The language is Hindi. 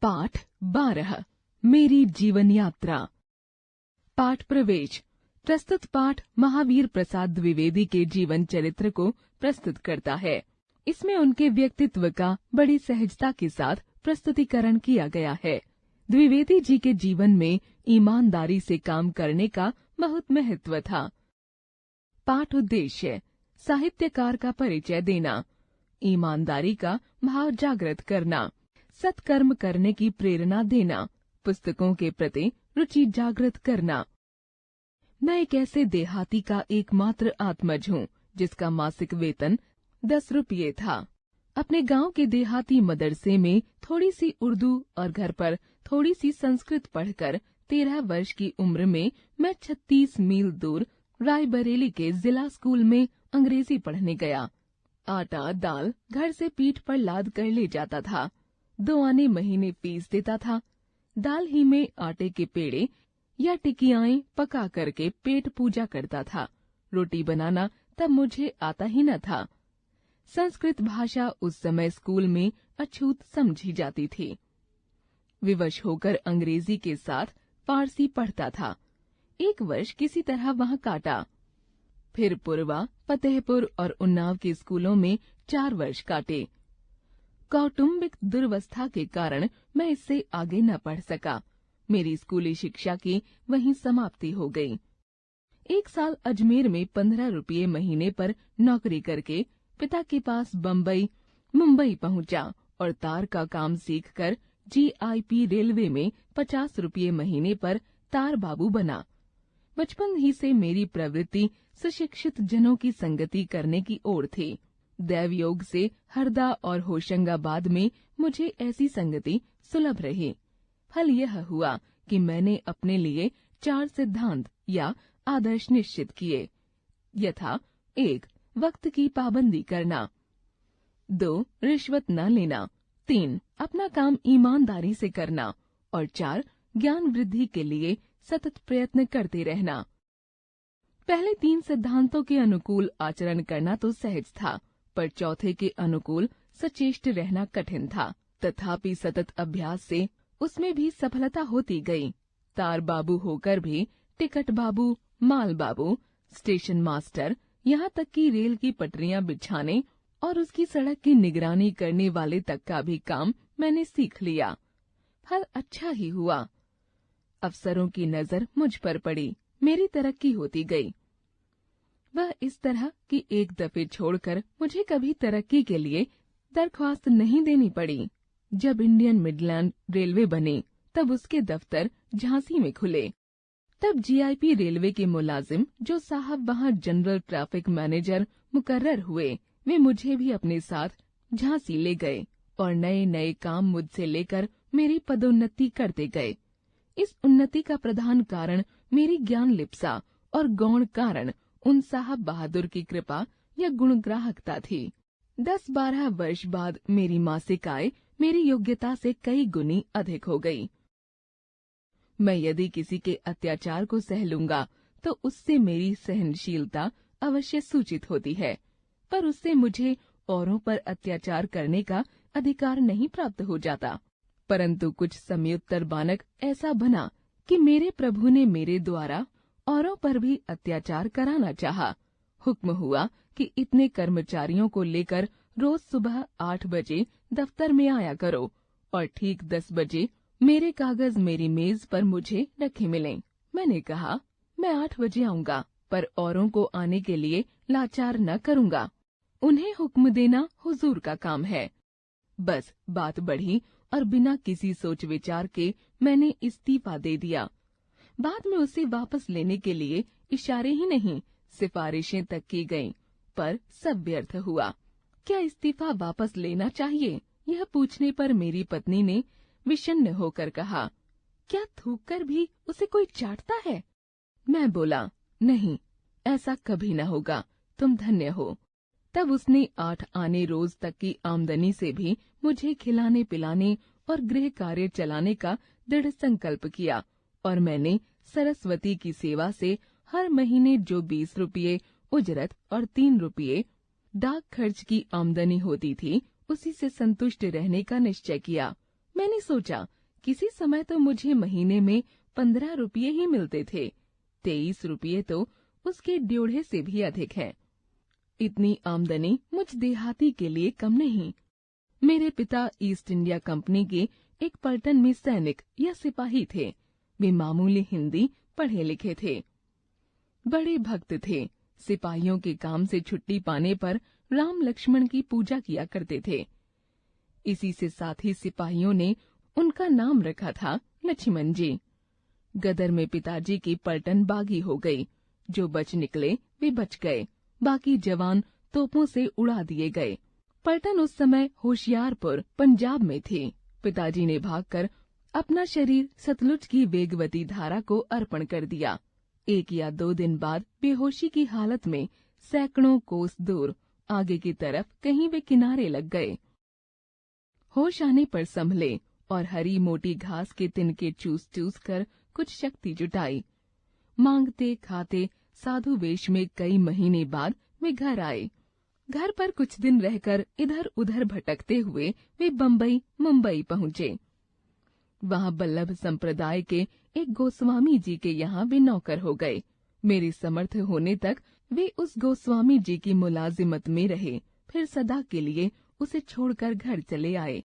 पाठ 12 मेरी जीवन यात्रा। पाठ प्रवेश। प्रस्तुत पाठ महावीर प्रसाद द्विवेदी के जीवन चरित्र को प्रस्तुत करता है। इसमें उनके व्यक्तित्व का बड़ी सहजता के साथ प्रस्तुतिकरण किया गया है। द्विवेदी जी के जीवन में ईमानदारी से काम करने का बहुत महत्व था। पाठ उद्देश्य: साहित्यकार का परिचय देना, ईमानदारी का भाव जागृत करना, सत्कर्म करने की प्रेरणा देना, पुस्तकों के प्रति रुचि जागृत करना। मैं एक ऐसे देहाती का एकमात्र आत्मज हूँ जिसका मासिक वेतन 10 रुपये था। अपने गांव के देहाती मदरसे में थोड़ी सी उर्दू और घर पर थोड़ी सी संस्कृत पढ़कर 13 वर्ष की उम्र में मैं 36 मील दूर रायबरेली के जिला स्कूल में अंग्रेजी पढ़ने गया। आटा दाल घर से पीठ पर लाद कर ले जाता था। 2 आने महीने फीस देता था। दाल ही में आटे के पेड़े या टिकियाएं पका करके पेट पूजा करता था। रोटी बनाना तब मुझे आता ही न था। संस्कृत भाषा उस समय स्कूल में अछूत समझी जाती थी। विवश होकर अंग्रेजी के साथ फारसी पढ़ता था। 1 वर्ष किसी तरह वहां काटा। फिर पुरवा, फतेहपुर और उन्नाव के स्कूलों में 4 वर्ष काटे। कौटुंबिक दुर्वस्था के कारण मैं इससे आगे न पढ़ सका। मेरी स्कूली शिक्षा की वहीं समाप्ति हो गई। 1 साल अजमेर में 15 रुपये महीने पर नौकरी करके पिता के पास मुंबई पहुंचा और तार का काम सीखकर GIP रेलवे में 50 रुपये महीने पर तार बाबू बना। बचपन ही से मेरी प्रवृत्ति सुशिक्षित जनों की संगति करने की ओर थी। दैवयोग से हरदा और होशंगाबाद में मुझे ऐसी संगति सुलभ रही। फल यह हुआ कि मैंने अपने लिए 4 सिद्धांत या आदर्श निश्चित किए, यथा 1. वक्त की पाबंदी करना, 2. रिश्वत न लेना, 3. अपना काम ईमानदारी से करना और 4. ज्ञान वृद्धि के लिए सतत प्रयत्न करते रहना। पहले 3 सिद्धांतों के अनुकूल आचरण करना तो सहज था, पर चौथे के अनुकूल सचेष्ट रहना कठिन था। तथापि सतत अभ्यास से उसमें भी सफलता होती गई। तार बाबू होकर भी टिकट बाबू, माल बाबू, स्टेशन मास्टर, यहाँ तक कि रेल की पटरियां बिछाने और उसकी सड़क की निगरानी करने वाले तक का भी काम मैंने सीख लिया। फल अच्छा ही हुआ। अफसरों की नजर मुझ पर पड़ी। मेरी तरक्की होती गई। वह इस तरह कि एक दफे छोड़कर मुझे कभी तरक्की के लिए दरख्वास्त नहीं देनी पड़ी। जब इंडियन मिडलैंड रेलवे बने तब उसके दफ्तर झांसी में खुले। तब GIP रेलवे के मुलाजिम जो साहब वहां जनरल ट्रैफिक मैनेजर मुकर्रर हुए, वे मुझे भी अपने साथ झांसी ले गए और नए नए काम मुझसे लेकर मेरी पदोन्नति करते गए। इस उन्नति का प्रधान कारण मेरी ज्ञान लिप्सा और गौण कारण उन साहब बहादुर की कृपा या गुणग्राहकता थी। 10-12 वर्ष बाद मेरी मासिक आय मेरी योग्यता से कई गुनी अधिक हो गई। मैं यदि किसी के अत्याचार को सह लूंगा तो उससे मेरी सहनशीलता अवश्य सूचित होती है, पर उससे मुझे औरों पर अत्याचार करने का अधिकार नहीं प्राप्त हो जाता। परंतु कुछ समयोत्तर बानक ऐसा बना कि मेरे प्रभु ने मेरे द्वारा औरों पर भी अत्याचार कराना चाहा। हुक्म हुआ कि इतने कर्मचारियों को लेकर रोज सुबह 8 बजे दफ्तर में आया करो और ठीक 10 बजे मेरे कागज मेरी मेज पर मुझे रखे मिलें। मैंने कहा, मैं 8 बजे आऊंगा, पर औरों को आने के लिए लाचार न करूंगा। उन्हें हुक्म देना हुजूर का काम है। बस बात बढ़ी और बिना किसी सोच विचार के मैंने इस्तीफा दे दिया। बाद में उसे वापस लेने के लिए इशारे ही नहीं, सिफारिशें तक की गईं, पर सब व्यर्थ हुआ। क्या इस्तीफा वापस लेना चाहिए, यह पूछने पर मेरी पत्नी ने विषण्ण होकर कहा, क्या थूक कर भी उसे कोई चाटता है? मैं बोला, नहीं, ऐसा कभी न होगा, तुम धन्य हो। तब उसने 8 आने रोज तक की आमदनी से भी मुझे खिलाने पिलाने और गृह कार्य चलाने का दृढ़ संकल्प किया और मैंने सरस्वती की सेवा से हर महीने जो 20 रुपये उजरत और 3 रुपये डाक खर्च की आमदनी होती थी, उसी से संतुष्ट रहने का निश्चय किया। मैंने सोचा, किसी समय तो मुझे महीने में 15 रुपये ही मिलते थे, 23 रुपये तो उसके ड्योढ़े से भी अधिक है। इतनी आमदनी मुझ देहाती के लिए कम नहीं। मेरे पिता ईस्ट इंडिया कंपनी के एक पलटन में सैनिक या सिपाही थे। वे मामूली हिंदी पढ़े लिखे थे, बड़े भक्त थे। सिपाहियों के काम से छुट्टी पाने पर राम लक्ष्मण की पूजा किया करते थे। इसी से साथी सिपाहियों ने उनका नाम रखा था लक्ष्मण जी। गदर में पिताजी की पलटन बागी हो गई। जो बच निकले वे बच गए, बाकी जवान तोपों से उड़ा दिए गए। पलटन उस समय होशियारपुर पंजाब में थी। पिताजी ने भागकर अपना शरीर सतलुज की वेगवती धारा को अर्पण कर दिया। 1 या 2 दिन बाद बेहोशी की हालत में सैकड़ों कोस दूर आगे की तरफ कहीं वे किनारे लग गए। होश आने पर संभले और हरी मोटी घास के तिनके चूस चूस कर कुछ शक्ति जुटाई। मांगते खाते साधु वेश में कई महीने बाद वे घर आए। घर पर कुछ दिन रहकर इधर उधर भटकते हुए वे बम्बई मुंबई पहुँचे। वहाँ बल्लभ संप्रदाय के एक गोस्वामी जी के यहाँ वे नौकर हो गए। मेरे समर्थ होने तक वे उस गोस्वामी जी की मुलाजिमत में रहे, फिर सदा के लिए उसे छोड़कर घर चले आए।